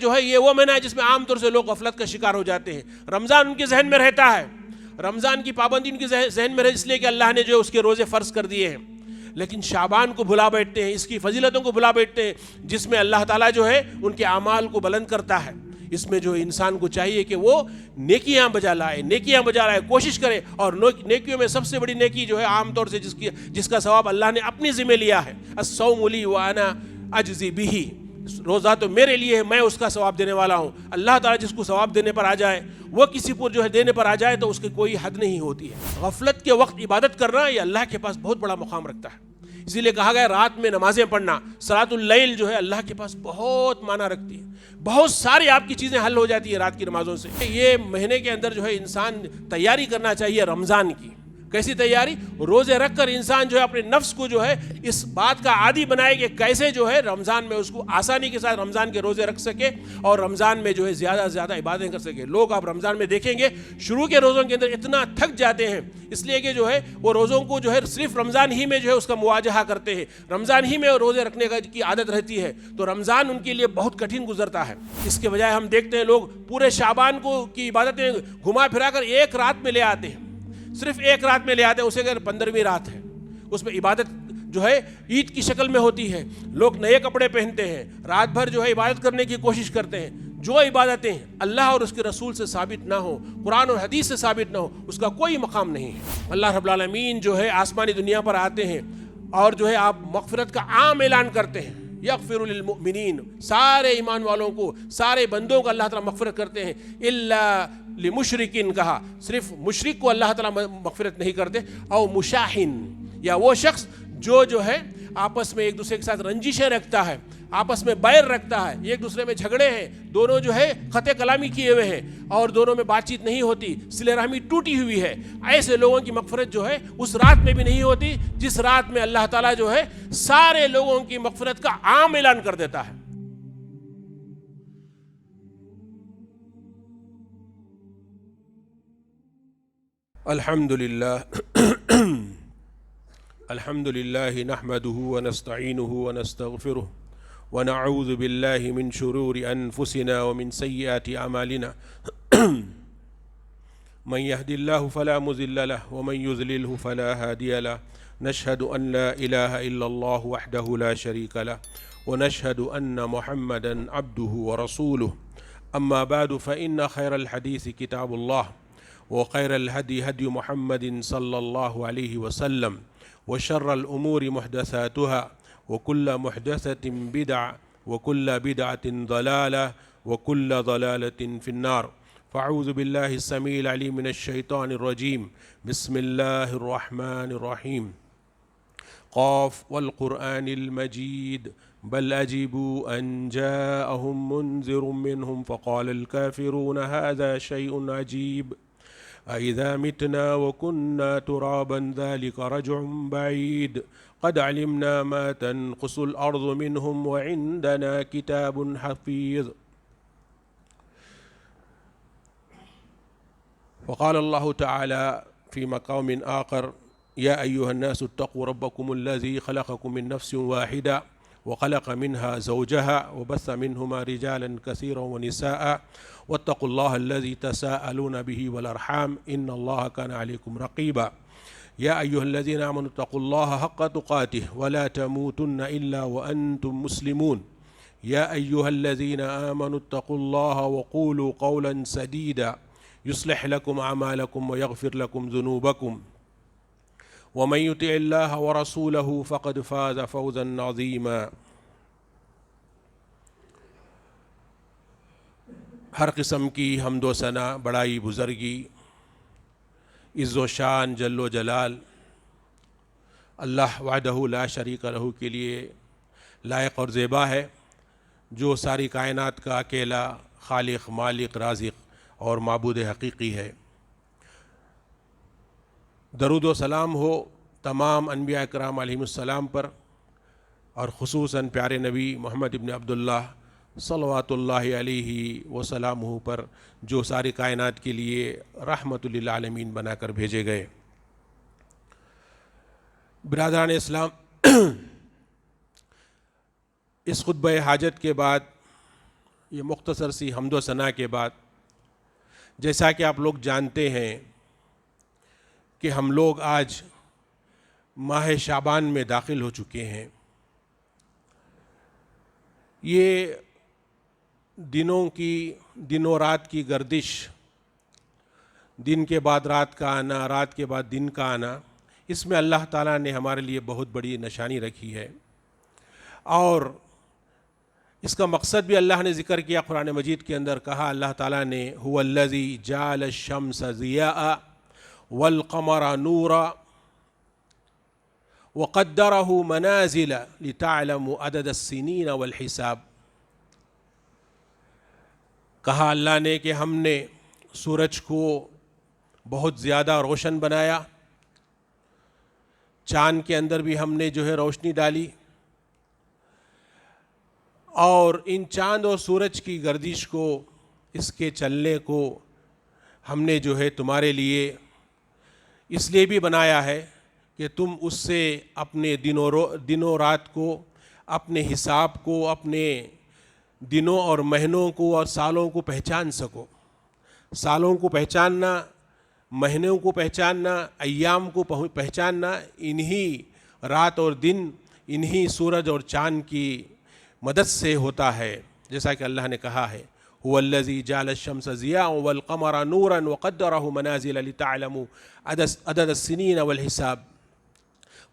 جو ہے یہ وہ مہینہ ہے جس میں عام طور سے لوگ غفلت کا شکار ہو جاتے ہیں. رمضان ان کے ذہن میں رہتا ہے, رمضان کی پابندی ان کے ذہن میں رہے اس لیے کہ اللہ نے جو اس کے روزے فرض کر دیے ہیں, لیکن شعبان کو بھلا بیٹھتے ہیں, اس کی فضیلتوں کو بھلا بیٹھتے ہیں جس میں اللہ تعالیٰ جو ہے ان کے اعمال کو بلند کرتا ہے. اس میں جو انسان کو چاہیے کہ وہ نیکیاں بجا لائے, کوشش کرے. اور نیکیوں میں سب سے بڑی نیکی جو ہے عام طور سے جس کا ثواب اللہ نے اپنی ذمہ لیا ہے, الصوم لی وانا اجزی بہ, روزہ تو میرے لیے ہے, میں اس کا ثواب دینے والا ہوں. اللہ تعالیٰ جس کو ثواب دینے پر آ جائے, وہ کسی پر جو ہے دینے پر آ جائے تو اس کی کوئی حد نہیں ہوتی ہے. غفلت کے وقت عبادت کرنا یہ اللہ کے پاس بہت بڑا مقام رکھتا ہے. اسی لیے کہا گیا رات میں نمازیں پڑھنا, صلاۃ اللیل جو ہے اللہ کے پاس بہت معنی رکھتی ہے. بہت ساری آپ کی چیزیں حل ہو جاتی ہیں رات کی نمازوں سے. یہ مہینے کے اندر جو ہے انسان تیاری کرنا چاہیے رمضان کی. کیسی تیاری؟ روزے رکھ کر انسان جو ہے اپنے نفس کو جو ہے اس بات کا عادی بنائے کہ کیسے جو ہے رمضان میں اس کو آسانی کے ساتھ رمضان کے روزے رکھ سکے اور رمضان میں جو ہے زیادہ سے زیادہ عبادتیں کر سکے. لوگ آپ رمضان میں دیکھیں گے شروع کے روزوں کے اندر اتنا تھک جاتے ہیں اس لیے کہ جو ہے وہ روزوں کو جو ہے صرف رمضان ہی میں جو ہے اس کا مواجہہ کرتے ہیں, رمضان ہی میں روزے رکھنے کی عادت رہتی ہے, تو رمضان ان کے لیے بہت کٹھن گزرتا ہے. اس کے بجائے ہم دیکھتے ہیں لوگ پورے شعبان کو کی عبادتیں گھما پھرا کر ایک رات میں لے آتے ہیں, صرف ایک رات میں لے آتے ہیں. اسے اگر 15ویں رات ہے اس میں عبادت جو ہے عید کی شکل میں ہوتی ہے. لوگ نئے کپڑے پہنتے ہیں, رات بھر جو ہے عبادت کرنے کی کوشش کرتے ہیں. جو عبادتیں اللہ اور اس کے رسول سے ثابت نہ ہو, قرآن اور حدیث سے ثابت نہ ہو, اس کا کوئی مقام نہیں ہے. اللہ رب العالمین جو ہے آسمانی دنیا پر آتے ہیں اور جو ہے آپ مغفرت کا عام اعلان کرتے ہیں, یغفر للمؤمنین, سارے ایمان والوں کو, سارے بندوں کو اللہ تعالیٰ مغفرت کرتے ہیں. الا لمشرکین, کہا صرف مشرک کو اللہ تعالیٰ مغفرت نہیں کرتے. او مشاحن, یا وہ شخص جو ہے آپس میں ایک دوسرے کے ساتھ رنجشیں رکھتا ہے, آپس میں بیر رکھتا ہے, ایک دوسرے میں جھگڑے ہیں, دونوں جو ہے خطے کلامی کیے ہوئے ہیں اور دونوں میں بات چیت نہیں ہوتی, صلہ رحمی ٹوٹی ہوئی ہے. ایسے لوگوں کی مغفرت جو ہے اس رات میں بھی نہیں ہوتی جس رات میں اللہ تعالیٰ جو ہے سارے لوگوں کی مغفرت کا عام اعلان کر دیتا ہے. الحمد لله نحمده ونستعينه ونستغفره ونعوذ بالله من شرور أنفسنا ومن سيئات أعمالنا من يهد الله فلا مضل له ومن يضلله فلا هادي له. نشهد أن لا إله إلا الله وحده لا شريك له ونشهد أن محمدا عبده ورسوله. أما بعد فإن خير الحديث كتاب الله وخير الهدي هدي محمد صلى الله عليه وسلم وشر الأمور محدثاتها وكل محدثة بدعة وكل بدعة ضلالة وكل ضلالة في النار. فأعوذ بالله السميع العليم من الشيطان الرجيم. بسم الله الرحمن الرحيم. قاف والقرآن المجيد بل عجبوا أن جاءهم منذر منهم فقال الكافرون هذا شيء عجيب أإذا متنا وكنا ترابا ذلك رجع بعيد قد علمنا ما تنقص الأرض منهم وعندنا كتاب حفيظ. وقال الله تعالى في مقام آخر يا أيها الناس اتقوا ربكم الذي خلقكم من نفس واحدة وخلق منها زوجها وبث منهما رجالا كثيرا ونساء واتقوا الله الذي تساءلون به والأرحام إن الله كان عليكم رقيبا. يا أيها الذين آمنوا اتقوا الله حق تقاته ولا تموتن إلا وأنتم مسلمون. يا أيها الذين آمنوا اتقوا الله وقولوا قولا سديدا يصلح لكم أعمالكم ويغفر لكم ذنوبكم ومن يطع الله ورسوله فقد فاز فوزا عظيما. ہر قسم کی حمد و ثنا, بڑائی, بزرگی, عز و شان, جل و جلال اللہ وحدہ لا شریک لہ کے لیے لائق اور زیبا ہے, جو ساری کائنات کا اکیلا خالق, مالک, رازق اور معبود حقیقی ہے. درود و سلام ہو تمام انبیاء کرام علیہم السلام پر اور خصوصاً پیارے نبی محمد ابن عبداللہ صلوات اللہ علیہ وسلامہ پر, جو ساری کائنات کے لیے رحمت للعالمین بنا کر بھیجے گئے. برادران اسلام, اس خطبہ حاجت کے بعد یہ مختصر سی حمد و ثنا کے بعد جیسا کہ آپ لوگ جانتے ہیں کہ ہم لوگ آج ماہ شعبان میں داخل ہو چکے ہیں. یہ دنوں رات کی گردش، دن کے بعد رات کا آنا، رات کے بعد دن کا آنا، اس میں اللہ تعالیٰ نے ہمارے لیے بہت بڑی نشانی رکھی ہے. اور اس کا مقصد بھی اللہ نے ذکر کیا قرآن مجید کے اندر. کہا اللہ تعالیٰ نے هو الذی جعل الشمس ضیاء والقمر نورا وقدرہ منازل لتعلموا عدد السنین والحساب. کہا اللہ نے کہ ہم نے سورج کو بہت زیادہ روشن بنایا، چاند کے اندر بھی ہم نے جو ہے روشنی ڈالی، اور ان چاند اور سورج کی گردش کو، اس کے چلنے کو ہم نے جو ہے تمہارے لیے اس لیے بھی بنایا ہے کہ تم اس سے اپنے دنوں رات کو، اپنے حساب کو، اپنے دنوں اور مہینوں کو اور سالوں کو پہچان سکو. سالوں کو پہچاننا، مہینوں کو پہچاننا، ایام کو پہچاننا انہی رات اور دن، انہی سورج اور چاند کی مدد سے ہوتا ہے. جیسا کہ اللہ نے کہا ہے هو الذی جعل الشمس ضیاء والقمر نورا وقدرہ منازل لتعلموا عدد السنین والحساب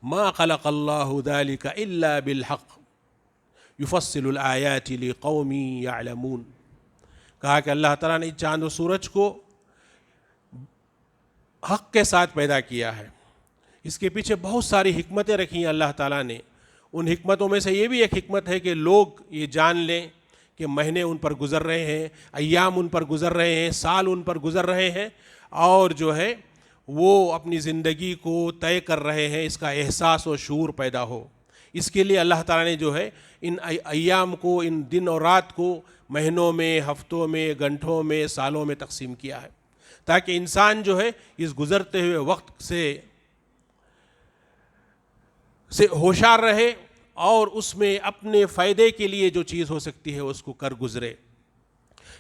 ما خلق اللہ ذلک الا بالحق یفصل الآیات لقوم یعلمون. کہا کہ اللہ تعالیٰ نے چاند و سورج کو حق کے ساتھ پیدا کیا ہے. اس کے پیچھے بہت ساری حکمتیں رکھی ہیں اللہ تعالیٰ نے. ان حکمتوں میں سے یہ بھی ایک حکمت ہے کہ لوگ یہ جان لیں کہ مہینے ان پر گزر رہے ہیں، ایام ان پر گزر رہے ہیں، سال ان پر گزر رہے ہیں، اور جو ہے وہ اپنی زندگی کو طے کر رہے ہیں. اس کا احساس و شعور پیدا ہو، اس کے لیے اللہ تعالیٰ نے جو ہے ان ایام کو، ان دن اور رات کو مہینوں میں، ہفتوں میں، گھنٹوں میں، سالوں میں تقسیم کیا ہے، تاکہ انسان جو ہے اس گزرتے ہوئے وقت سے ہوشیار رہے اور اس میں اپنے فائدے کے لیے جو چیز ہو سکتی ہے اس کو کر گزرے.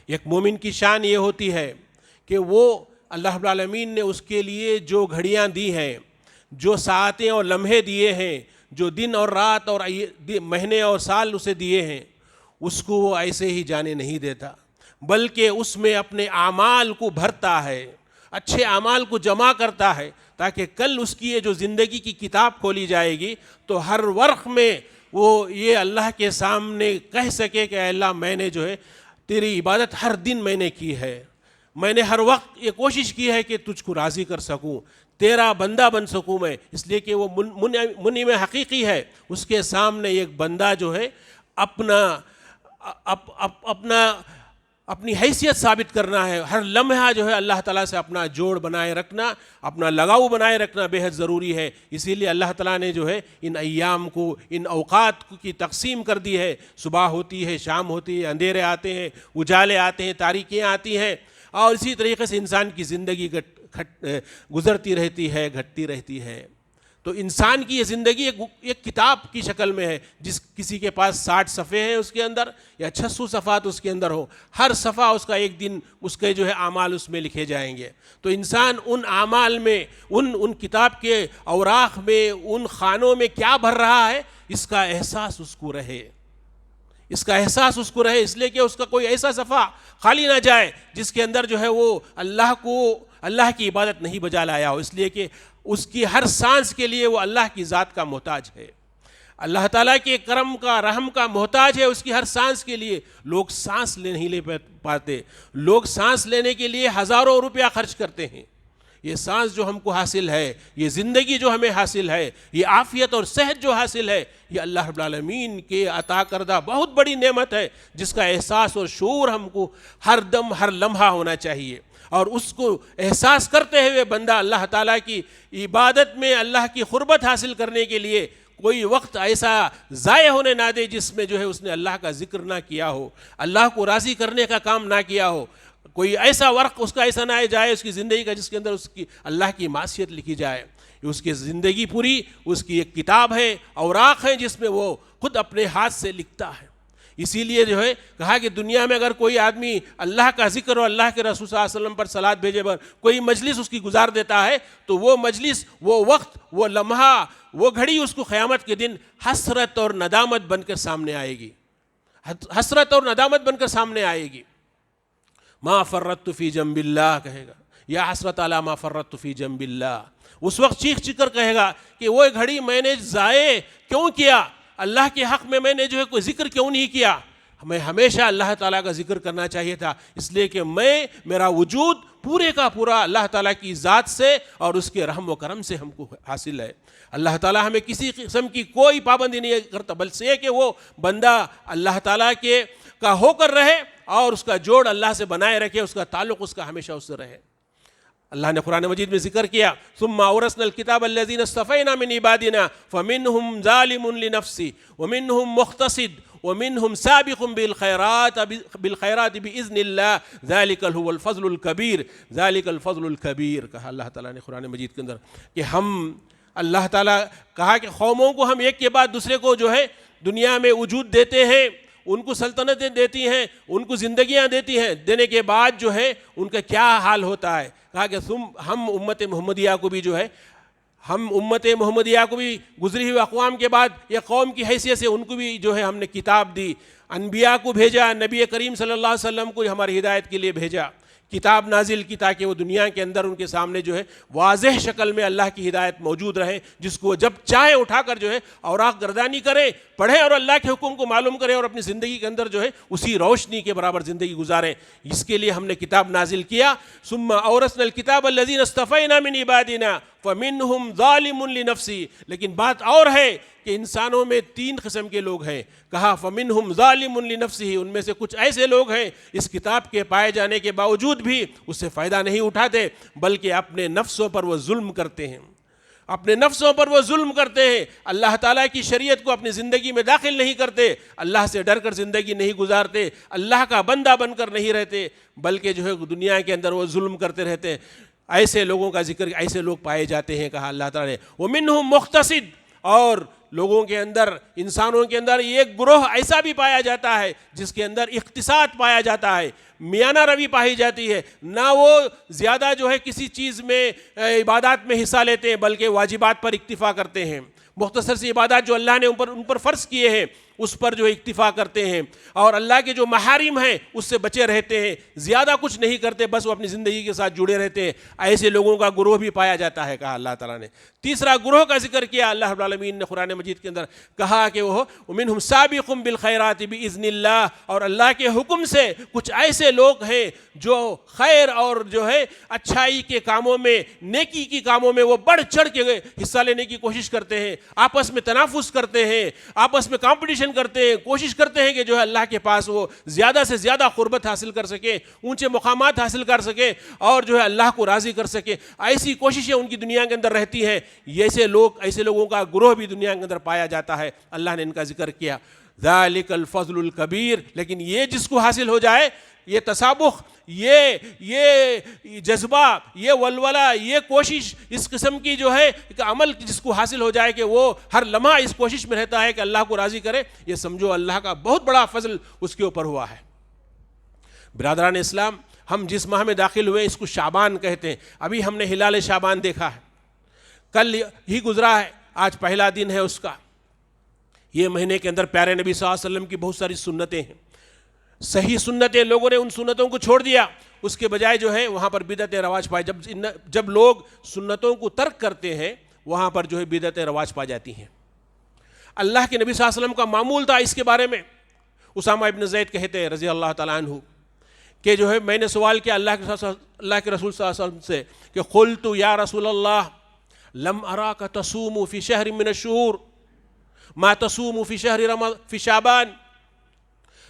ایک مومن کی شان یہ ہوتی ہے کہ وہ اللہ رب العالمین نے اس کے لیے جو گھڑیاں دی ہیں، جو ساعتیں اور لمحے دیے ہیں، جو دن اور رات اور مہینے اور سال اسے دیے ہیں، اس کو وہ ایسے ہی جانے نہیں دیتا، بلکہ اس میں اپنے اعمال کو بھرتا ہے، اچھے اعمال کو جمع کرتا ہے، تاکہ کل اس کی یہ جو زندگی کی کتاب کھولی جائے گی تو ہر ورق میں وہ یہ اللہ کے سامنے کہہ سکے کہ اے اللہ میں نے جو ہے تیری عبادت ہر دن میں نے کی ہے، میں نے ہر وقت یہ کوشش کی ہے کہ تجھ کو راضی کر سکوں، تیرا بندہ بن سکوں میں. اس لیے کہ وہ منعم حقیقی ہے. اس کے سامنے ایک بندہ جو ہے اپنی حیثیت ثابت کرنا ہے. ہر لمحہ جو ہے اللہ تعالیٰ سے اپنا جوڑ بنائے رکھنا، اپنا لگاؤ بنائے رکھنا بے حد ضروری ہے. اسی لیے اللہ تعالیٰ نے جو ہے ان ایام کو، ان اوقات کی تقسیم کر دی ہے. صبح ہوتی ہے، شام ہوتی ہے، اندھیرے آتے ہیں، اجالے آتے ہیں، تاریکیاں آتی ہیں، اور اسی طریقے سے انسان کی زندگی گزرتی رہتی ہے، گھٹتی رہتی ہے. تو انسان کی یہ زندگی ایک کتاب کی شکل میں ہے. کسی کے پاس 60 صفحے ہیں اس کے اندر، یا 600 صفحات اس کے اندر ہو، ہر صفحہ اس کا ایک دن اس کے جو ہے اعمال اس میں لکھے جائیں گے. تو انسان ان اعمال میں، ان کتاب کے اوراق میں، ان خانوں میں کیا بھر رہا ہے، اس کا احساس اس کو رہے، اس کا احساس اس کو رہے. اس لیے کہ اس کا کوئی ایسا صفحہ خالی نہ جائے جس کے اندر جو ہے وہ اللہ کی عبادت نہیں بجا لایا ہو. اس لیے کہ اس کی ہر سانس کے لیے وہ اللہ کی ذات کا محتاج ہے، اللہ تعالیٰ کے کرم کا، رحم کا محتاج ہے. اس کی ہر سانس کے لیے لوگ سانس نہیں لے پاتے. لوگ سانس لینے کے لیے ہزاروں روپیہ خرچ کرتے ہیں. یہ سانس جو ہم کو حاصل ہے، یہ زندگی جو ہمیں حاصل ہے، یہ عافیت اور صحت جو حاصل ہے، یہ اللہ رب العالمین کے عطا کردہ بہت بڑی نعمت ہے، جس کا احساس اور شعور ہم کو ہر دم، ہر لمحہ ہونا چاہیے. اور اس کو احساس کرتے ہوئے بندہ اللہ تعالیٰ کی عبادت میں، اللہ کی قربت حاصل کرنے کے لیے کوئی وقت ایسا ضائع ہونے نہ دے جس میں جو ہے اس نے اللہ کا ذکر نہ کیا ہو، اللہ کو راضی کرنے کا کام نہ کیا ہو. کوئی ایسا ورق اس کا ایسا نہ جائے اس کی زندگی کا جس کے اندر اس کی اللہ کی معصیت لکھی جائے. اس کی زندگی پوری اس کی ایک کتاب ہے، اوراق ہیں جس میں وہ خود اپنے ہاتھ سے لکھتا ہے. اسی لیے جو ہے کہا کہ دنیا میں اگر کوئی آدمی اللہ کا ذکر اور اللہ کے رسول صلی اللہ علیہ وسلم پر صلوات بھیجے پر کوئی مجلس اس کی گزار دیتا ہے تو وہ مجلس، وہ وقت، وہ لمحہ، وہ گھڑی اس کو قیامت کے دن حسرت اور ندامت بن کر سامنے آئے گی، حسرت اور ندامت بن کر سامنے آئے گی۔ ما فرطت فی جنب اللہ کہے گا، یا حسرت علی ما فرطت فی جنب اللہ، اس وقت چیخ چیخ کر کہے گا کہ وہ گھڑی میں نے ضائع کیوں کیا، اللہ کے حق میں نے جو ہے کوئی ذکر کیوں نہیں کیا۔ ہمیں ہمیشہ اللہ تعالیٰ کا ذکر کرنا چاہیے تھا، اس لیے کہ میرا وجود پورے کا پورا اللہ تعالیٰ کی ذات سے اور اس کے رحم و کرم سے ہم کو حاصل ہے۔ اللہ تعالیٰ ہمیں کسی قسم کی کوئی پابندی نہیں کرتا، بلکہ کہ وہ بندہ اللہ تعالیٰ کے کا ہو کر رہے اور اس کا جوڑ اللہ سے بنائے رکھے، اس کا تعلق اس کا ہمیشہ اس سے رہے۔ اللہ نے قرآن مجید میں ذکر کیا ثم اورثنا الکتاب الذین اصطفینا من عبادنا فمنهم ظالم لنفسه ومنهم مقتصد ومنهم سابق بالخیرات باذن اللہ ذلک هو الفضل الکبیر، ذلک الفضل الکبیر، کہا اللہ تعالیٰ نے قرآن مجید کے اندر کہ ہم اللہ تعالیٰ کہا کہ قوموں کو ہم ایک کے بعد دوسرے کو جو ہے دنیا میں وجود دیتے ہیں، ان کو سلطنتیں دیتی ہیں، ان کو زندگیاں دیتی ہیں، دینے کے بعد جو ہے ان کا کیا حال ہوتا ہے۔ کہا کہ ہم امت محمدیہ کو بھی جو ہے ہم امت محمدیہ کو بھی گزری ہوئی اقوام کے بعد ایک قوم کی حیثیت سے ان کو بھی جو ہے ہم نے کتاب دی، انبیاء کو بھیجا، نبی کریم صلی اللہ علیہ وسلم کو ہماری ہدایت کے لیے بھیجا، کتاب نازل کی تاکہ وہ دنیا کے اندر ان کے سامنے جو ہے واضح شکل میں اللہ کی ہدایت موجود رہے، جس کو وہ جب چاہے اٹھا کر جو ہے اوراق گردانی کرے، پڑھے اور اللہ کے حکم کو معلوم کرے اور اپنی زندگی کے اندر جو ہے اسی روشنی کے برابر زندگی گزارے۔ اس کے لیے ہم نے کتاب نازل کیا ثم اورثنا الکتاب الذین اصطفینا من عبادنا فمنهم ظالم لنفسه، لیکن بات اور ہے کہ انسانوں میں تین قسم کے لوگ ہیں، کہا فمنهم ظالم لنفسه، ان میں سے کچھ ایسے لوگ ہیں اس کتاب کے پائے جانے کے باوجود بھی اس سے فائدہ نہیں اٹھاتے، بلکہ اپنے نفسوں پر وہ ظلم کرتے ہیں، اپنے نفسوں پر وہ ظلم کرتے ہیں، اللہ تعالیٰ کی شریعت کو اپنی زندگی میں داخل نہیں کرتے، اللہ سے ڈر کر زندگی نہیں گزارتے، اللہ کا بندہ بن کر نہیں رہتے، بلکہ جو ہے دنیا کے اندر وہ ظلم کرتے رہتے ہیں۔ ایسے لوگوں کا ذکر، ایسے لوگ پائے جاتے ہیں، کہا اللہ تعالیٰ نے وَمِنْهُمْ مُقْتَصِد، اور لوگوں کے اندر، انسانوں کے اندر ایک گروہ ایسا بھی پایا جاتا ہے جس کے اندر اقتصاد پایا جاتا ہے، میانہ روی پائی جاتی ہے، نہ وہ زیادہ جو ہے کسی چیز میں عبادات میں حصہ لیتے ہیں بلکہ واجبات پر اکتفا کرتے ہیں، مختصر سی عبادات جو اللہ نے ان پر فرض کیے ہیں اس پر جو اکتفا کرتے ہیں، اور اللہ کے جو محارم ہیں اس سے بچے رہتے ہیں، زیادہ کچھ نہیں کرتے، بس وہ اپنی زندگی کے ساتھ جڑے رہتے ہیں۔ ایسے لوگوں کا گروہ بھی پایا جاتا ہے، کہا اللہ تعالیٰ نے۔ تیسرا گروہ کا ذکر کیا اللہ رب العالمین نے قرآن مجید کے اندر، کہا کہ وہ وَمِنْهُمْ سَابِقٌ بِالْخَيْرَاتِ بِإِذْنِ اللَّهِ، اور اللہ کے حکم سے کچھ ایسے لوگ ہیں جو خیر اور جو ہے اچھائی کے کاموں میں، نیکی کی کاموں میں وہ بڑھ چڑھ کے حصہ لینے کی کوشش کرتے ہیں، آپس میں تنافس کرتے ہیں، آپس میں کمپٹیشن کرتے ہیں، کوشش کرتے ہیں کہ جو ہے اللہ کے پاس وہ زیادہ سے زیادہ قربت حاصل کر سکے، اونچے مقامات حاصل کر سکے اور جو ہے اللہ کو راضی کر سکے، ایسی کوششیں ان کی دنیا کے اندر رہتی ہیں۔ ایسے لوگوں کا گروہ بھی دنیا کے اندر پایا جاتا ہے، اللہ نے ان کا ذکر کیا ذالک الفضل الکبیر، لیکن یہ جس کو حاصل ہو جائے، یہ تسابق، یہ جذبہ، یہ ولولہ، یہ کوشش، اس قسم کی جو ہے ایک عمل جس کو حاصل ہو جائے کہ وہ ہر لمحہ اس کوشش میں رہتا ہے کہ اللہ کو راضی کرے، یہ سمجھو اللہ کا بہت بڑا فضل اس کے اوپر ہوا ہے۔ برادران اسلام، ہم جس ماہ میں داخل ہوئے اس کو شعبان کہتے ہیں، ابھی ہم نے ہلال شعبان دیکھا ہے، کل ہی گزرا ہے، آج پہلا دن ہے اس کا۔ یہ مہینے کے اندر پیارے نبی صلی اللہ علیہ وسلم کی بہت ساری سنتیں ہیں، صحیح سنتیں، لوگوں نے ان سنتوں کو چھوڑ دیا، اس کے بجائے جو ہے وہاں پر بدعتیں رواج پائے، جب لوگ سنتوں کو ترک کرتے ہیں وہاں پر جو ہے بدعتیں رواج پا جاتی ہیں۔ اللہ کے نبی صلی اللہ علیہ وسلم کا معمول تھا اس کے بارے میں، اسامہ ابن زید کہتے ہیں رضی اللہ تعالیٰ عنہ کہ جو ہے میں نے سوال کیا اللہ کے رسول صلی اللہ علیہ وسلم سے کہ قلت یا رسول اللہ لم اراک تصوم فی شہر من الشہور ما تصوم فی فی شعبان،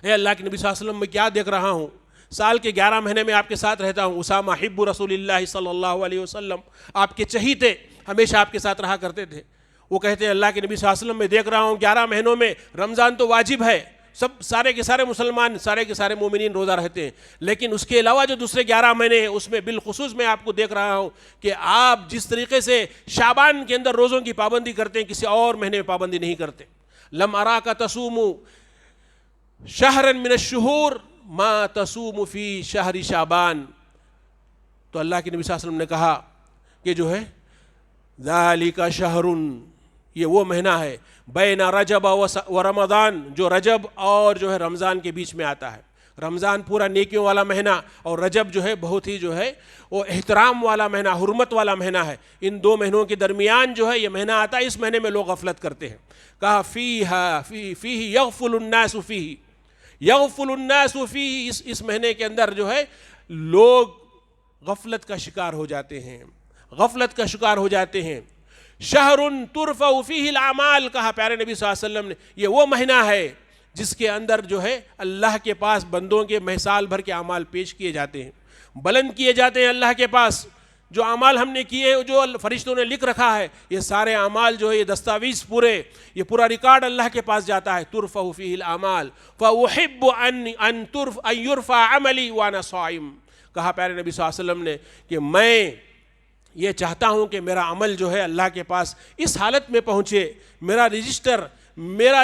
اے اللہ کے نبی صلی اللہ علیہ وسلم میں کیا دیکھ رہا ہوں، سال کے 11 مہینے میں آپ کے ساتھ رہتا ہوں، اسامہ حب رسول اللہ صلی اللہ علیہ وسلم، آپ کے چہیتے، ہمیشہ آپ کے ساتھ رہا کرتے تھے۔ وہ کہتے ہیں اللہ کے نبی صلی اللہ علیہ وسلم میں دیکھ رہا ہوں 11 مہینوں میں رمضان تو واجب ہے، سارے کے سارے مسلمان، سارے کے سارے مومنین روزہ رہتے ہیں، لیکن اس کے علاوہ جو دوسرے 11 مہینے ہیں اس میں بالخصوص میں آپ کو دیکھ رہا ہوں کہ آپ جس طریقے سے شعبان کے اندر روزوں کی پابندی کرتے ہیں کسی اور مہینے میں پابندی نہیں کرتے۔ لم اراک تصوم شہرن من الشہور ما تصوم فی شہر شعبان. تو اللہ کے نبی صلی اللہ علیہ وسلم نے کہا کہ جو ہے ذالک شہر، یہ وہ مہینہ ہے بین رجب و رمضان، جو رجب اور جو ہے رمضان کے بیچ میں آتا ہے. رمضان پورا نیکیوں والا مہینہ اور رجب جو ہے بہت ہی جو ہے وہ احترام والا مہینہ، حرمت والا مہینہ ہے. ان دو مہینوں کے درمیان جو ہے یہ مہینہ آتا ہے. اس مہینے میں لوگ غفلت کرتے ہیں. کہا فیہ یغفل الناس فیہ، یغفل الناس فیہ، اس مہینے کے اندر جو ہے لوگ غفلت کا شکار ہو جاتے ہیں، غفلت کا شکار ہو جاتے ہیں. شہر ترفع فیہ الاعمال، کہا پیارے نبی صلی اللہ علیہ وسلم نے یہ وہ مہینہ ہے جس کے اندر جو ہے اللہ کے پاس بندوں کے سال بھر کے اعمال پیش کیے جاتے ہیں، بلند کیے جاتے ہیں اللہ کے پاس. جو اعمال ہم نے کیے، جو فرشتوں نے لکھ رکھا ہے، یہ سارے اعمال جو ہے یہ دستاویز پورے، یہ پورا ریکارڈ اللہ کے پاس جاتا ہے. ترفع فیہ الاعمال فاحب ان یرفع عملی وانا صائم. کہا پیارے نبی صلی اللہ علیہ وسلم نے کہ میں یہ چاہتا ہوں کہ میرا عمل جو ہے اللہ کے پاس اس حالت میں پہنچے، میرا رجسٹر، میرا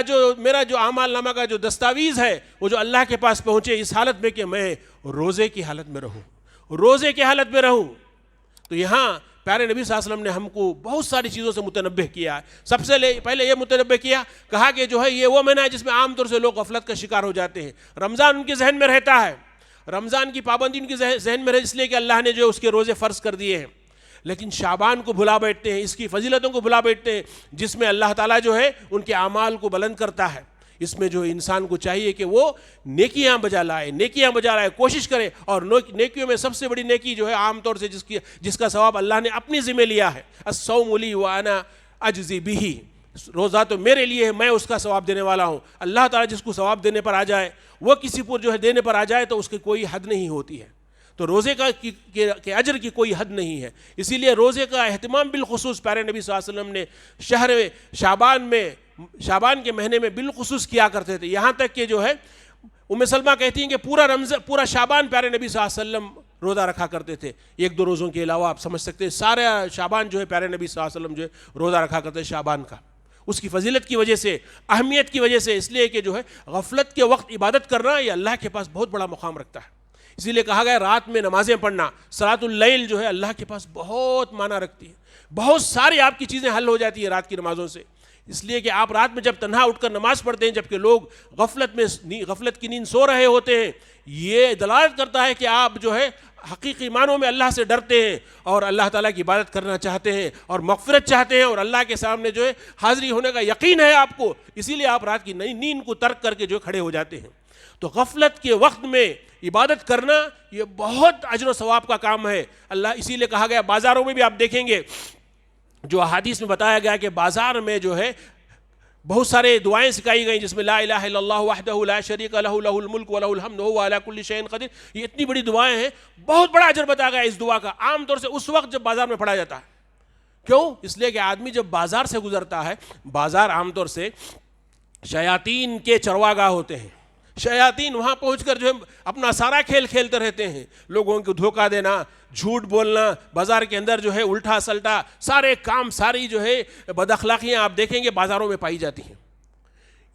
جو اعمال نامہ کا جو دستاویز ہے وہ جو اللہ کے پاس پہنچے اس حالت میں کہ میں روزے کی حالت میں رہوں، روزے کی حالت میں رہوں. تو یہاں پیارے نبی صلی اللہ علیہ وسلم نے ہم کو بہت ساری چیزوں سے متنبہ کیا ہے. سب سے پہلے یہ متنبہ کیا، کہا کہ جو ہے یہ وہ مہینہ ہے جس میں عام طور سے لوگ غفلت کا شکار ہو جاتے ہیں. رمضان ان کے ذہن میں رہتا ہے، رمضان کی پابندی ان کے ذہن میں رہے اس لیے کہ اللہ نے جو اس کے روزے فرض کر دیے ہیں. لیکن شعبان کو بھلا بیٹھتے ہیں، اس کی فضیلتوں کو بھلا بیٹھتے ہیں جس میں اللہ تعالیٰ جو ہے ان کے اعمال کو بلند کرتا ہے. اس میں جو انسان کو چاہیے کہ وہ نیکیاں بجا لائے، کوشش کرے. اور نیکیوں میں سب سے بڑی نیکی جو ہے عام طور سے جس کا ثواب اللہ نے اپنی ذمہ لیا ہے، الصوم لی وانا اجزی بہ، روزہ تو میرے لیے ہے، میں اس کا ثواب دینے والا ہوں. اللہ تعالیٰ جس کو ثواب دینے پر آ جائے، وہ کسی پر جو ہے دینے پر آ جائے تو اس کی کوئی حد نہیں ہوتی ہے. تو روزے کے اجر کی کوئی حد نہیں ہے. اسی لیے روزے کا اہتمام بالخصوص پیارے نبی صلی اللہ علیہ وسلم نے شہر شعبان کے مہینے میں بالخصوص کیا کرتے تھے. یہاں تک کہ جو ہے ام سلمہ کہتی ہیں کہ پورا شعبان پیارے نبی صلی اللہ علیہ وسلم روزہ رکھا کرتے تھے. ایک دو روزوں کے علاوہ آپ سمجھ سکتے ہیں سارا شعبان جو ہے پیارے نبی صلی اللہ علیہ وسلم جو ہے روزہ رکھا کرتے تھے شعبان کا. اس کی فضیلت کی وجہ سے، اہمیت کی وجہ سے، اس لیے کہ جو ہے غفلت کے وقت عبادت کرنا یہ اللہ کے پاس بہت بڑا مقام رکھتا ہے. اسی لیے کہا گیا رات میں نمازیں پڑھنا، صلاۃ اللیل جو ہے اللہ کے پاس بہت معنی رکھتی ہے. بہت ساری آپ کی چیزیں حل ہو جاتی ہیں رات کی نمازوں سے. اس لیے کہ آپ رات میں جب تنہا اٹھ کر نماز پڑھتے ہیں جبکہ لوگ غفلت کی نیند سو رہے ہوتے ہیں، یہ دلالت کرتا ہے کہ آپ جو ہے حقیقی معنوں میں اللہ سے ڈرتے ہیں اور اللہ تعالیٰ کی عبادت کرنا چاہتے ہیں اور مغفرت چاہتے ہیں اور اللہ کے سامنے جو ہے حاضری ہونے کا یقین ہے آپ کو. اسی لیے آپ رات کی نیند کو ترک کر کے جو کھڑے ہو جاتے ہیں. تو غفلت کے وقت میں عبادت کرنا یہ بہت اجر و ثواب کا کام ہے. اللہ اسی لیے کہا گیا بازاروں میں بھی آپ دیکھیں گے جو احادیث میں بتایا گیا کہ بازار میں جو ہے بہت سارے دعائیں سکھائی گئیں جس میں لا الہ الا اللہ وحدہ لا شریک لہ لہ الملک ولہ الحمد وہو علی کل شیء قدیر. یہ اتنی بڑی دعائیں ہیں، بہت بڑا اجر بتایا گیا اس دعا کا. عام طور سے اس وقت جب بازار میں پڑھا جاتا ہے. کیوں؟ اس لیے کہ آدمی جب بازار سے گزرتا ہے، بازار عام طور سے شیاطین کے چرواگاہ ہوتے ہیں. شیاطین وہاں پہنچ کر جو ہے اپنا سارا کھیل کھیلتے رہتے ہیں. لوگوں کو دھوکہ دینا، جھوٹ بولنا، بازار کے اندر جو ہے الٹا سلٹا سارے کام، ساری جو ہے بد اخلاقیاں آپ دیکھیں گے بازاروں میں پائی جاتی ہیں.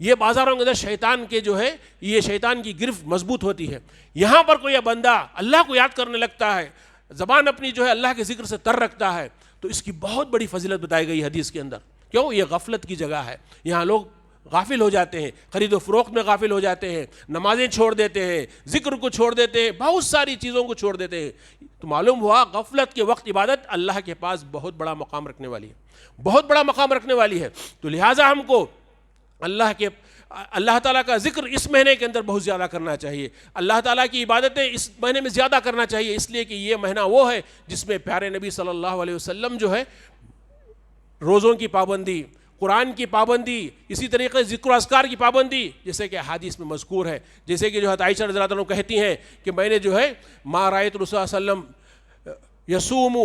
یہ بازاروں کے اندر شیطان کے جو ہے یہ شیطان کی گرفت مضبوط ہوتی ہے. یہاں پر کوئی بندہ اللہ کو یاد کرنے لگتا ہے، زبان اپنی جو ہے اللہ کے ذکر سے تر رکھتا ہے، تو اس کی بہت بڑی فضیلت بتائی گئی حدیث کے اندر. کیوں؟ یہ غفلت کی جگہ ہے. یہاں لوگ غافل ہو جاتے ہیں، خرید و فروخت میں غافل ہو جاتے ہیں، نمازیں چھوڑ دیتے ہیں، ذکر کو چھوڑ دیتے ہیں، بہت ساری چیزوں کو چھوڑ دیتے ہیں. تو معلوم ہوا غفلت کے وقت عبادت اللہ کے پاس بہت بڑا مقام رکھنے والی ہے، بہت بڑا مقام رکھنے والی ہے. تو لہٰذا ہم کو اللہ تعالیٰ کا ذکر اس مہینے کے اندر بہت زیادہ کرنا چاہیے. اللہ تعالیٰ کی عبادتیں اس مہینے میں زیادہ کرنا چاہیے. اس لیے کہ یہ مہینہ وہ ہے جس میں پیارے نبی صلی اللہ علیہ وسلم جو ہے روزوں کی پابندی، قرآن کی پابندی، اسی طریقے ذکر و اذکار کی پابندی، جیسے کہ حدیث میں مذکور ہے. جیسے کہ جو حضرت عائشہ رضی اللہ عنہا کہتی ہیں کہ میں نے جو ہے ما رأیت رسول صلی اللہ علیہ وسلم یصوم،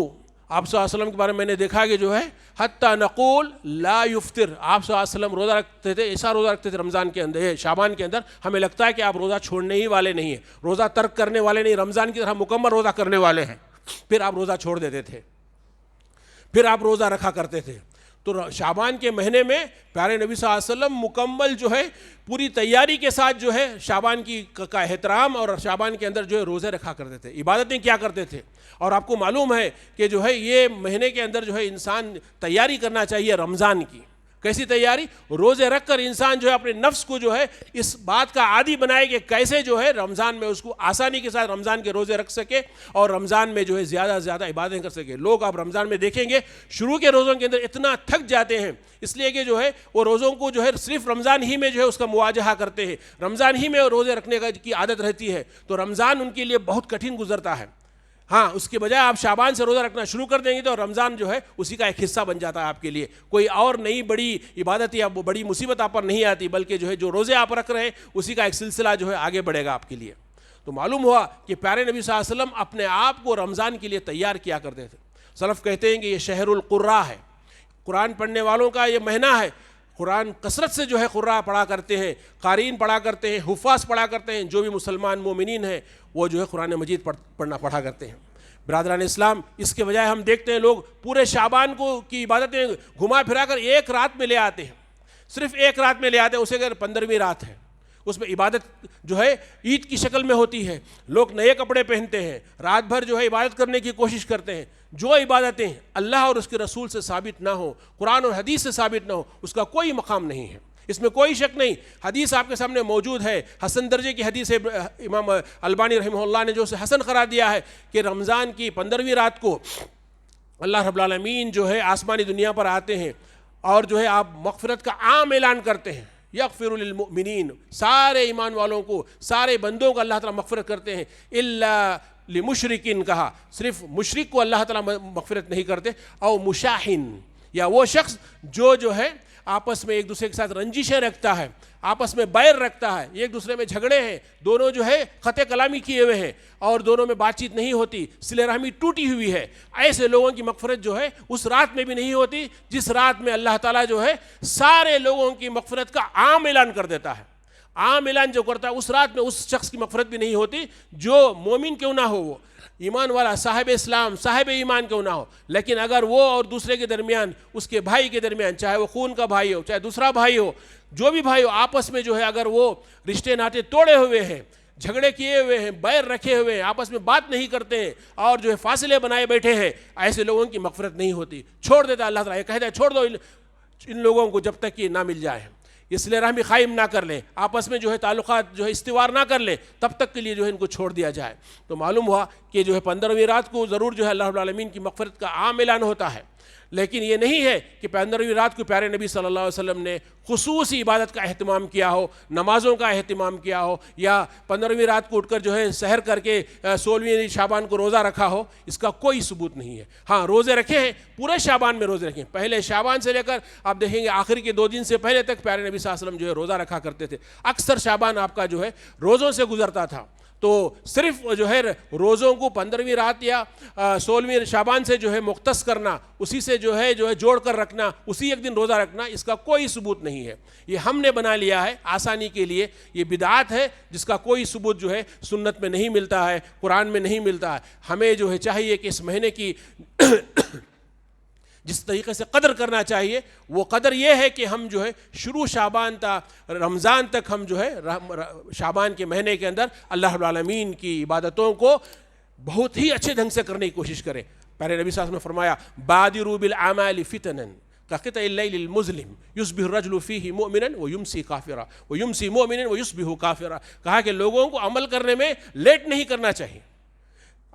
آپ صلی اللہ علیہ وسلم کے بارے میں نے دیکھا کہ جو ہے حتی نقول لا یفطر، آپ صلی اللہ علیہ وسلم روزہ رکھتے تھے، ایسا روزہ رکھتے تھے رمضان کے اندر، شعبان کے اندر، ہمیں لگتا ہے کہ آپ روزہ چھوڑنے ہی والے نہیں ہیں، روزہ ترک کرنے والے نہیں، رمضان کی طرح مکمل روزہ کرنے والے ہیں. پھر آپ روزہ چھوڑ دیتے تھے، پھر آپ روزہ رکھا کرتے تھے. تو شعبان کے مہینے میں پیارے نبی صلی اللہ علیہ وسلم مکمل جو ہے پوری تیاری کے ساتھ جو ہے شعبان کا احترام اور شعبان کے اندر جو ہے روزے رکھا کرتے تھے، عبادتیں کیا کرتے تھے. اور آپ کو معلوم ہے کہ جو ہے یہ مہینے کے اندر جو ہے انسان تیاری کرنا چاہیے رمضان کی. کیسی تیاری؟ روزے رکھ کر انسان جو ہے اپنے نفس کو جو ہے اس بات کا عادی بنائے کہ کیسے جو ہے رمضان میں اس کو آسانی کے ساتھ رمضان کے روزے رکھ سکے اور رمضان میں جو ہے زیادہ سے زیادہ عبادتیں کر سکے. لوگ آپ رمضان میں دیکھیں گے شروع کے روزوں کے اندر اتنا تھک جاتے ہیں، اس لیے کہ جو ہے وہ روزوں کو جو ہے صرف رمضان ہی میں جو ہے اس کا مواجہہ کرتے ہیں، رمضان ہی میں روزے رکھنے کی عادت رہتی ہے، تو رمضان ان کے لیے بہت کٹھن گزرتا ہے. ہاں، اس کے بجائے آپ شعبان سے روزہ رکھنا شروع کر دیں گے تو رمضان جو ہے اسی کا ایک حصہ بن جاتا ہے آپ کے لیے. کوئی اور نئی بڑی عبادت یا بڑی مصیبت آپ پر نہیں آتی، بلکہ جو ہے جو روزے آپ رکھ رہے ہیں اسی کا ایک سلسلہ جو ہے آگے بڑھے گا آپ کے لیے. تو معلوم ہوا کہ پیارے نبی صلی اللہ علیہ وسلم اپنے آپ کو رمضان کے لیے تیار کیا کرتے تھے. سلف کہتے ہیں کہ یہ شہر القراء ہے، قرآن پڑھنے والوں کا یہ مہینہ ہے. قرآن کثرت سے جو ہے قراء پڑھا کرتے ہیں، قارئین پڑھا کرتے ہیں، حفاظ پڑھا کرتے ہیں. جو بھی مسلمان مومنین ہیں وہ جو ہے قرآن مجید پڑھا کرتے ہیں. برادران اسلام، اس کے بجائے ہم دیکھتے ہیں لوگ پورے شعبان کی عبادتیں گھما پھرا کر ایک رات میں لے آتے ہیں، صرف ایک رات میں لے آتے ہیں. اسے اگر 15ویں رات ہے، اس میں عبادت جو ہے عید کی شکل میں ہوتی ہے. لوگ نئے کپڑے پہنتے ہیں، رات بھر جو ہے عبادت کرنے کی کوشش کرتے ہیں. جو عبادتیں اللہ اور اس کے رسول سے ثابت نہ ہو، قرآن اور حدیث سے ثابت نہ ہو، اس کا کوئی مقام نہیں ہے، اس میں کوئی شک نہیں. حدیث آپ کے سامنے موجود ہے، حسن درجے کی حدیث ہے. امام البانی رحمہ اللہ نے جو اسے حسن قرار دیا ہے کہ رمضان کی 15ویں رات کو اللہ رب العالمین جو ہے آسمانی دنیا پر آتے ہیں اور جو ہے آپ مغفرت کا عام اعلان کرتے ہیں. یغفر للمؤمنین، سارے ایمان والوں کو، سارے بندوں کو اللہ تعالیٰ مغفرت کرتے ہیں. الا لمشرکین کہا، صرف مشرک کو اللہ تعالیٰ مغفرت نہیں کرتے. او مشاحن، یا وہ شخص جو ہے آپس میں ایک دوسرے کے ساتھ رنجشیں رکھتا ہے، آپس میں بیر رکھتا ہے، ایک دوسرے میں جھگڑے ہیں، دونوں جو ہے خط کلامی کیے ہوئے ہیں اور دونوں میں بات چیت نہیں ہوتی، صلہ رحمی ٹوٹی ہوئی ہے. ایسے لوگوں کی مغفرت جو ہے اس رات میں بھی نہیں ہوتی جس رات میں اللہ تعالیٰ جو ہے سارے لوگوں کی مغفرت کا عام اعلان کر دیتا ہے. عام اعلان جو کرتا ہے اس رات میں اس شخص کی مغفرت بھی نہیں ہوتی، جو مومن کیوں نہ ہو، وہ ایمان والا، صاحب اسلام، صاحب ایمان کیوں نہ ہو. لیکن اگر وہ اور دوسرے کے درمیان، اس کے بھائی کے درمیان، چاہے وہ خون کا بھائی ہو چاہے دوسرا بھائی ہو، جو بھی بھائی ہو، آپس میں جو ہے اگر وہ رشتے ناطے توڑے ہوئے ہیں، جھگڑے کیے ہوئے ہیں، بیر رکھے ہوئے ہیں، آپس میں بات نہیں کرتے ہیں اور جو ہے فاصلے بنائے بیٹھے ہیں، ایسے لوگوں کی مغفرت نہیں ہوتی. چھوڑ دیتا اللہ تعالیٰ، یہ کہتا ہے چھوڑ دو ان لوگوں کو جب تک یہ نہ مل جائے، اس لیے رحمی قائم نہ کر لیں، آپس میں جو ہے تعلقات جو ہے استوار نہ کر لیں، تب تک کے لیے جو ہے ان کو چھوڑ دیا جائے. تو معلوم ہوا کہ جو ہے 15ویں رات کو ضرور جو ہے اللہ رب العالمین کی مغفرت کا عام اعلان ہوتا ہے. لیکن یہ نہیں ہے کہ 15ویں رات کو پیارے نبی صلی اللہ علیہ وسلم نے خصوصی عبادت کا اہتمام کیا ہو، نمازوں کا اہتمام کیا ہو، یا 15ویں رات کو اٹھ کر جو ہے سحر کر کے 16ویں شعبان کو روزہ رکھا ہو. اس کا کوئی ثبوت نہیں ہے. ہاں، روزے رکھے ہیں، پورے شعبان میں روزے رکھیں. پہلے شعبان سے لے کر آپ دیکھیں گے آخری کے 2 دن سے پہلے تک پیارے نبی صلی اللہ علیہ وسلم جو ہے روزہ رکھا کرتے تھے. اکثر شعبان آپ کا جو ہے روزوں سے گزرتا تھا. تو صرف جو ہے روزوں کو 15ویں رات یا 16ویں شعبان سے جو ہے مختص کرنا، اسی سے جو ہے جوڑ کر رکھنا، اسی ایک دن روزہ رکھنا، اس کا کوئی ثبوت نہیں ہے. یہ ہم نے بنا لیا ہے آسانی کے لیے. یہ بدعات ہے جس کا کوئی ثبوت جو ہے سنت میں نہیں ملتا ہے، قرآن میں نہیں ملتا ہے. ہمیں جو ہے چاہیے کہ اس مہینے کی جس طریقے سے قدر کرنا چاہیے، وہ قدر یہ ہے کہ ہم جو ہے شروع شعبان تا رمضان تک ہم جو ہے شعبان کے مہینے کے اندر اللہ رب العالمین کی عبادتوں کو بہت ہی اچھے ڈھنگ سے کرنے کی کوشش کریں. پیارے نبی صلی اللہ علیہ وسلم نے فرمایا بادروا بالاعمال فتنا كقطع الليل المظلم يصبح الرجل فيه مؤمنا ويمسي كافرا ويمسي مؤمنا ويصبح كافرا. کہا کہ لوگوں کو عمل کرنے میں لیٹ نہیں کرنا چاہیے،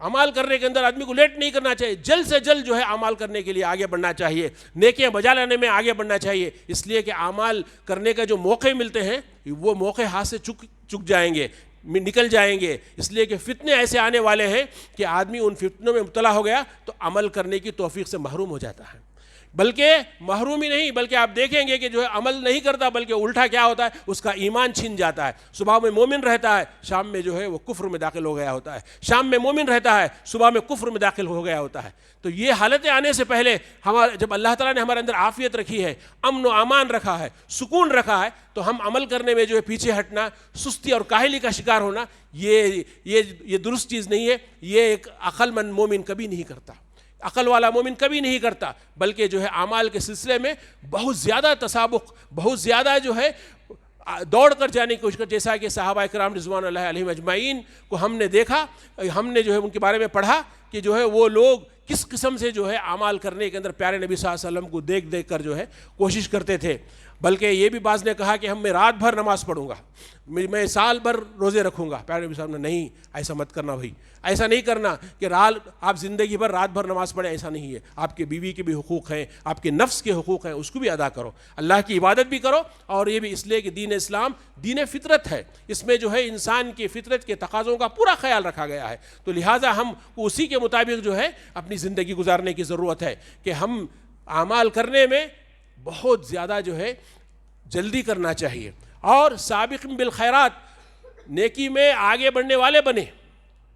عمال کرنے کے اندر آدمی کو لیٹ نہیں کرنا چاہیے، جلد سے جلد جو ہے عمال کرنے کے لیے آگے بڑھنا چاہیے، نیکیاں بجا لانے میں آگے بڑھنا چاہیے. اس لیے کہ عمال کرنے کا جو موقع ملتے ہیں وہ موقع ہاتھ سے چک جائیں گے، نکل جائیں گے. اس لیے کہ فتنے ایسے آنے والے ہیں کہ آدمی ان فتنوں میں مبتلا ہو گیا تو عمل کرنے کی توفیق سے محروم ہو جاتا ہے. بلکہ محرومی نہیں، بلکہ آپ دیکھیں گے کہ جو ہے عمل نہیں کرتا، بلکہ الٹا کیا ہوتا ہے، اس کا ایمان چھن جاتا ہے. صبح میں مومن رہتا ہے، شام میں جو ہے وہ کفر میں داخل ہو گیا ہوتا ہے. شام میں مومن رہتا ہے، صبح میں کفر میں داخل ہو گیا ہوتا ہے. تو یہ حالتیں آنے سے پہلے جب اللہ تعالیٰ نے ہمارے اندر عافیت رکھی ہے، امن و امان رکھا ہے، سکون رکھا ہے، تو ہم عمل کرنے میں جو ہے پیچھے ہٹنا، سستی اور کاہلی کا شکار ہونا، یہ درست چیز نہیں ہے. یہ ایک عقل مند مومن کبھی نہیں کرتا. عقل والا مومن کبھی نہیں کرتا، بلکہ جو ہے اعمال کے سلسلے میں بہت زیادہ تسابق، بہت زیادہ جو ہے دوڑ کر جانے کی کوشش کر، جیسا کہ صحابہ کرام رضوان اللہ علیہم اجمعین کو ہم نے دیکھا، ہم نے جو ہے ان کے بارے میں پڑھا کہ جو ہے وہ لوگ کس قسم سے جو ہے اعمال کرنے کے اندر پیارے نبی صلی اللہ علیہ وسلم کو دیکھ دیکھ کر جو ہے کوشش کرتے تھے۔ بلکہ یہ بھی بعض نے کہا کہ میں رات بھر نماز پڑھوں گا، میں سال بھر روزے رکھوں گا۔ پیارے نبی صاحب نے نہیں، ایسا مت کرنا بھائی، ایسا نہیں کرنا کہ آپ زندگی بھر رات بھر نماز پڑھیں، ایسا نہیں ہے۔ آپ کے بیوی کے بھی حقوق ہیں، آپ کے نفس کے حقوق ہیں، اس کو بھی ادا کرو، اللہ کی عبادت بھی کرو، اور یہ بھی اس لیے کہ دین اسلام دین فطرت ہے، اس میں جو ہے انسان کی فطرت کے تقاضوں کا پورا خیال رکھا گیا ہے، تو لہٰذا ہم اسی کے مطابق جو ہے اپنی زندگی گزارنے کی ضرورت ہے کہ ہم اعمال کرنے میں بہت زیادہ جو ہے جلدی کرنا چاہیے، اور سابق بالخیرات، نیکی میں آگے بڑھنے والے بنے،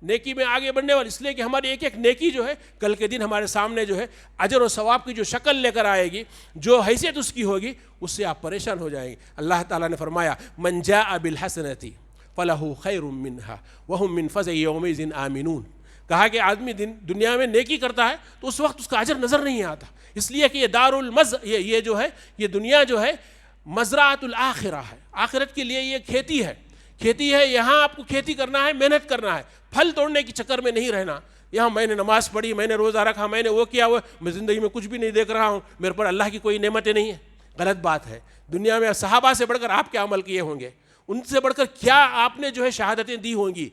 نیکی میں آگے بڑھنے والے، اس لیے کہ ہماری ایک ایک نیکی جو ہے کل کے دن ہمارے سامنے جو ہے اجر و ثواب کی جو شکل لے کر آئے گی، جو حیثیت اس کی ہوگی، اس سے آپ پریشان ہو جائیں گے۔ اللہ تعالیٰ نے فرمایا من جاء بالحسنۃ فلہ خیر منہا وہم من فزع یومئذ آمنون، کہا کہ آدمی دنیا میں نیکی کرتا ہے تو اس وقت اس کا اجر نظر نہیں آتا، اس لیے کہ یہ دار یہ جو ہے، یہ دنیا جو ہے مزرعۃ الآخرہ ہے، آخرت کے لیے یہ کھیتی ہے، کھیتی ہے، یہاں آپ کو کھیتی کرنا ہے، محنت کرنا ہے، پھل توڑنے کی چکر میں نہیں رہنا۔ یہاں میں نے نماز پڑھی، میں نے روزہ رکھا، میں نے وہ کیا، میں زندگی میں کچھ بھی نہیں دیکھ رہا ہوں، میرے پر اللہ کی کوئی نعمتیں نہیں ہیں، غلط بات ہے۔ دنیا میں صحابہ سے بڑھ کر آپ کیا عمل کیے ہوں گے، ان سے بڑھ کر کیا آپ نے جو ہے شہادتیں دی ہوں گی۔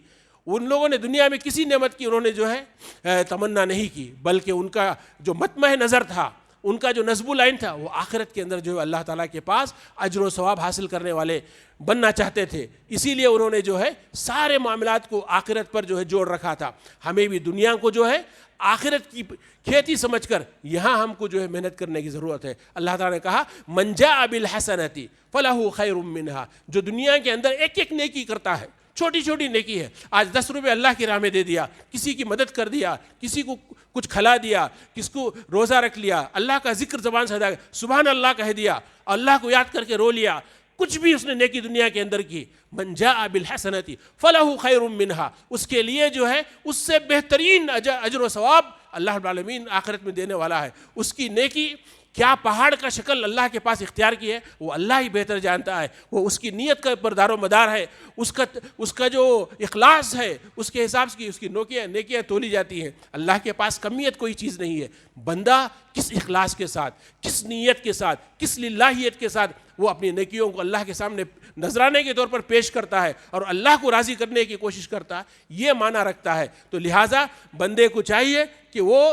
ان لوگوں نے دنیا میں کسی نعمت کی انہوں نے جو ہے تمنا نہیں کی، بلکہ ان کا جو مطمع نظر تھا، ان کا جو نصب لائن تھا، وہ آخرت کے اندر جو ہے اللہ تعالیٰ کے پاس اجر و ثواب حاصل کرنے والے بننا چاہتے تھے، اسی لیے انہوں نے جو ہے سارے معاملات کو آخرت پر جو ہے جوڑ رکھا تھا۔ ہمیں بھی دنیا کو جو ہے آخرت کی کھیتی سمجھ کر یہاں ہم کو جو ہے محنت کرنے کی ضرورت ہے۔ اللہ تعالیٰ نے کہا من جاء بالحسنۃ فلہ خیر منہا، جو دنیا کے اندر ایک ایک نیکی کرتا ہے، چھوٹی چھوٹی نیکی ہے، آج 10 روپے اللہ کی راہ میں دے دیا، کسی کی مدد کر دیا، کسی کو کچھ کھلا دیا، کس کو روزہ رکھ لیا، اللہ کا ذکر زبان سے ادا، سبحان اللہ کہہ دیا، اللہ کو یاد کر کے رو لیا، کچھ بھی اس نے نیکی دنیا کے اندر کی، من جاء بالحسنۃ فلہ خیر منہا، اس کے لیے جو ہے اس سے بہترین اجر و ثواب اللہ رب العالمین آخرت میں دینے والا ہے۔ اس کی نیکی کیا پہاڑ کا شکل اللہ کے پاس اختیار کی ہے، وہ اللہ ہی بہتر جانتا ہے، وہ اس کی نیت کا پر دار و مدار ہے، اس کا جو اخلاص ہے، اس کے حساب سے اس کی نیکیاں تولی جاتی ہیں۔ اللہ کے پاس کمیت کوئی چیز نہیں ہے، بندہ کس اخلاص کے ساتھ، کس نیت کے ساتھ، کس للہیت کے ساتھ وہ اپنی نیکیوں کو اللہ کے سامنے نذرانے کے طور پر پیش کرتا ہے اور اللہ کو راضی کرنے کی کوشش کرتا ہے، یہ معنی رکھتا ہے۔ تو لہٰذا بندے کو چاہیے کہ وہ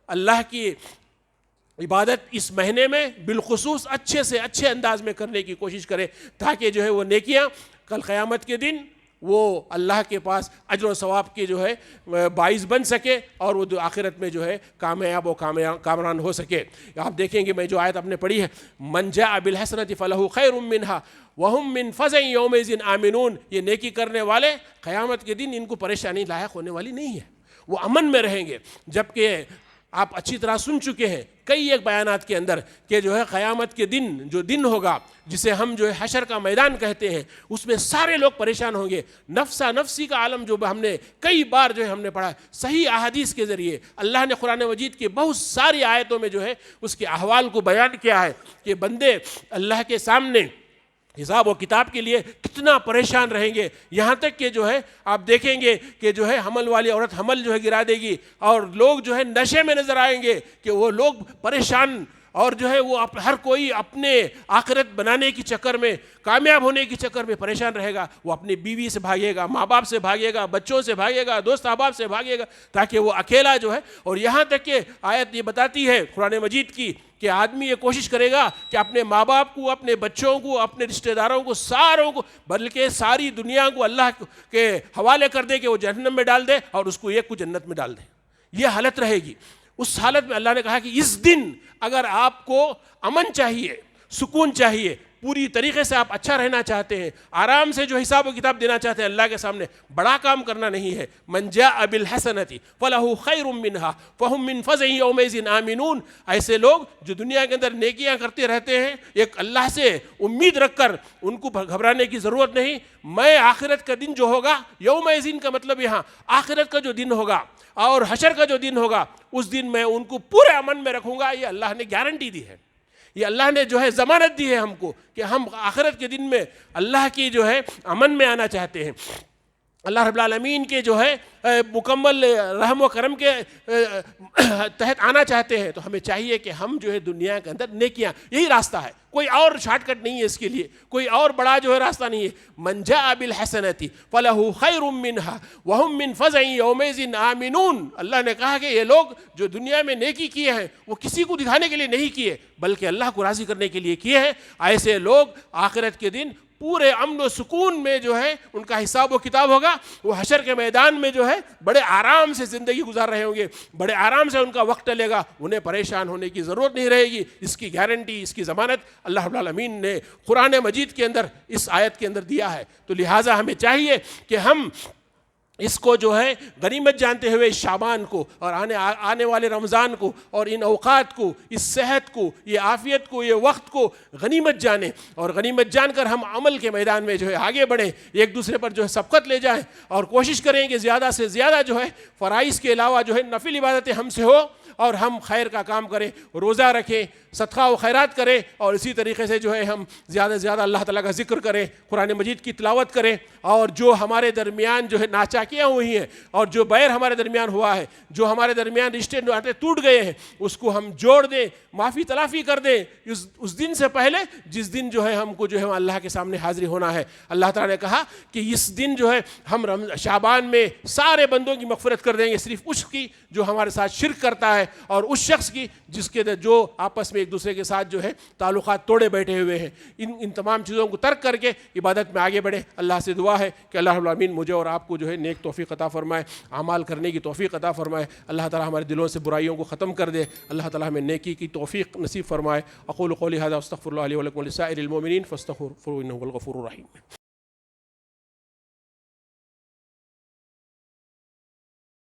اللہ کی عبادت اس مہینے میں بالخصوص اچھے سے اچھے انداز میں کرنے کی کوشش کرے، تاکہ جو ہے وہ نیکیاں کل قیامت کے دن وہ اللہ کے پاس اجر و ثواب کے جو ہے باعث بن سکے، اور وہ آخرت میں جو ہے کامیاب و کامران ہو سکے۔ آپ دیکھیں گے میں جو آیت آپ نے پڑھی ہے، من جاء بالحسنۃ فلہ خیر منہا وہم من فزع یومئذ آمنون، یہ نیکی کرنے والے قیامت کے دن ان کو پریشانی لاحق ہونے والی نہیں ہے، وہ امن میں رہیں گے۔ جبکہ آپ اچھی طرح سن چکے ہیں کئی ایک بیانات کے اندر کہ جو ہے قیامت کے دن جو دن ہوگا، جسے ہم جو ہے حشر کا میدان کہتے ہیں، اس میں سارے لوگ پریشان ہوں گے۔ نفسا نفسی کا عالم جو ہم نے کئی بار جو ہے ہم نے پڑھا، صحیح احادیث کے ذریعے اللہ نے قرآن مجید کی بہت ساری آیتوں میں جو ہے اس کے احوال کو بیان کیا ہے کہ بندے اللہ کے سامنے حساب و کتاب کے لیے کتنا پریشان رہیں گے، یہاں تک کہ جو ہے آپ دیکھیں گے کہ جو ہے حمل والی عورت حمل جو ہے گرا دے گی، اور لوگ جو ہے نشے میں نظر آئیں گے کہ وہ لوگ پریشان، اور جو ہے وہ ہر کوئی اپنے آخرت بنانے کی چکر میں، کامیاب ہونے کی چکر میں پریشان رہے گا۔ وہ اپنی بیوی سے بھاگے گا، ماں باپ سے بھاگے گا، بچوں سے بھاگے گا، دوست احباب سے بھاگے گا، تاکہ وہ اکیلا جو ہے، اور یہاں تک کہ آیت یہ بتاتی ہے قرآن مجید کی کہ آدمی یہ کوشش کرے گا کہ اپنے ماں باپ کو، اپنے بچوں کو، اپنے رشتہ داروں کو، ساروں کو، بلکہ ساری دنیا کو اللہ کے حوالے کر دے کہ وہ جہنم میں ڈال دے اور اس کو ایک کو جنت میں ڈال دے۔ یہ حالت رہے گی۔ اس حالت میں اللہ نے کہا کہ اس دن اگر آپ کو امن چاہیے، سکون چاہیے، پوری طریقے سے آپ اچھا رہنا چاہتے ہیں, آرام سے جو حساب و کتاب دینا چاہتے ہیں اللہ کے سامنے, بڑا کام کرنا نہیں ہے. من جاء بالحسنۃ فلہ خیر منہا فہم من فزع یومئذ آمنون. ایسے لوگ جو دنیا کے اندر نیکیاں کرتے رہتے ہیں, ایک اللہ سے امید رکھ کر, ان کو گھبرانے کی ضرورت نہیں. میں آخرت کا دن جو ہوگا, یومئذ کا مطلب یہاں آخرت کا جو دن ہوگا اور حشر کا جو دن ہوگا, اس دن میں ان کو پورے امن میں رکھوں گا. یہ اللہ نے گارنٹی دی ہے, یہ اللہ نے جو ہے ضمانت دی ہے ہم کو کہ ہم آخرت کے دن میں اللہ کی جو ہے امن میں آنا چاہتے ہیں, اللہ رب العالمین کے جو ہے مکمل رحم و کرم کے تحت آنا چاہتے ہیں. تو ہمیں چاہیے کہ ہم جو ہے دنیا کے اندر نیکیاں, یہی راستہ ہے, کوئی اور شارٹ کٹ نہیں ہے اس کے لیے, کوئی اور بڑا جو ہے راستہ نہیں ہے. من جاء بالحسنۃ فلہ خیر منہا وہم من فزع یومئذ آمنون. اللہ نے کہا کہ یہ لوگ جو دنیا میں نیکی کیے ہیں وہ کسی کو دکھانے کے لیے نہیں کیے بلکہ اللہ کو راضی کرنے کے لیے کیے ہیں. ایسے لوگ آخرت کے دن پورے امن و سکون میں جو ہے ان کا حساب و کتاب ہوگا. وہ حشر کے میدان میں جو ہے بڑے آرام سے زندگی گزار رہے ہوں گے, بڑے آرام سے ان کا وقت ٹلے گا, انہیں پریشان ہونے کی ضرورت نہیں رہے گی. اس کی گارنٹی, اس کی ضمانت اللہ رب العالمین نے قرآن مجید کے اندر اس آیت کے اندر دیا ہے. تو لہٰذا ہمیں چاہیے کہ ہم اس کو جو ہے غنیمت جانتے ہوئے اس شعبان کو اور آنے والے رمضان کو اور ان اوقات کو, اس صحت کو, یہ عافیت کو, یہ وقت کو غنیمت جانیں, اور غنیمت جان کر ہم عمل کے میدان میں جو ہے آگے بڑھیں, ایک دوسرے پر جو ہے سبقت لے جائیں اور کوشش کریں کہ زیادہ سے زیادہ جو ہے فرائض کے علاوہ جو ہے نفل عبادتیں ہم سے ہو اور ہم خیر کا کام کریں, روزہ رکھیں, صدقہ و خیرات کریں, اور اسی طریقے سے جو ہے ہم زیادہ سے زیادہ اللہ تعالیٰ کا ذکر کریں, قرآن مجید کی تلاوت کریں, اور جو ہمارے درمیان جو ہے ناچاکیاں ہوئی ہیں اور جو بیر ہمارے درمیان ہوا ہے, جو ہمارے درمیان رشتے ناطے ٹوٹ گئے ہیں, اس کو ہم جوڑ دیں, معافی تلافی کر دیں اس دن سے پہلے جس دن جو ہے ہم کو جو ہے اللہ کے سامنے حاضری ہونا ہے. اللہ تعالیٰ نے کہا کہ اس دن جو ہے ہم شعبان میں سارے بندوں کی مغفرت کر دیں گے, صرف اس کی جو ہمارے ساتھ شرک کرتا ہے اور اس شخص کی جس کے جو آپس میں ایک دوسرے کے ساتھ جو ہے تعلقات توڑے بیٹھے ہوئے ہیں. ان تمام چیزوں کو ترک کر کے عبادت میں آگے بڑھے. اللہ سے دعا ہے کہ اللہ رب العالمین مجھے اور آپ کو جو ہے نیک توفیق عطا فرمائے, اعمال کرنے کی توفیق عطا فرمائے. اللہ تعالیٰ ہمارے دلوں سے برائیوں کو ختم کر دے. اللہ تعالیٰ ہمیں نیکی کی توفیق نصیب فرمائے. اقول قولی ھذا واستغفر اللہ لی ولکم ولسائر المؤمنین فاستغفروہ انہ هو الغفور الرحیم.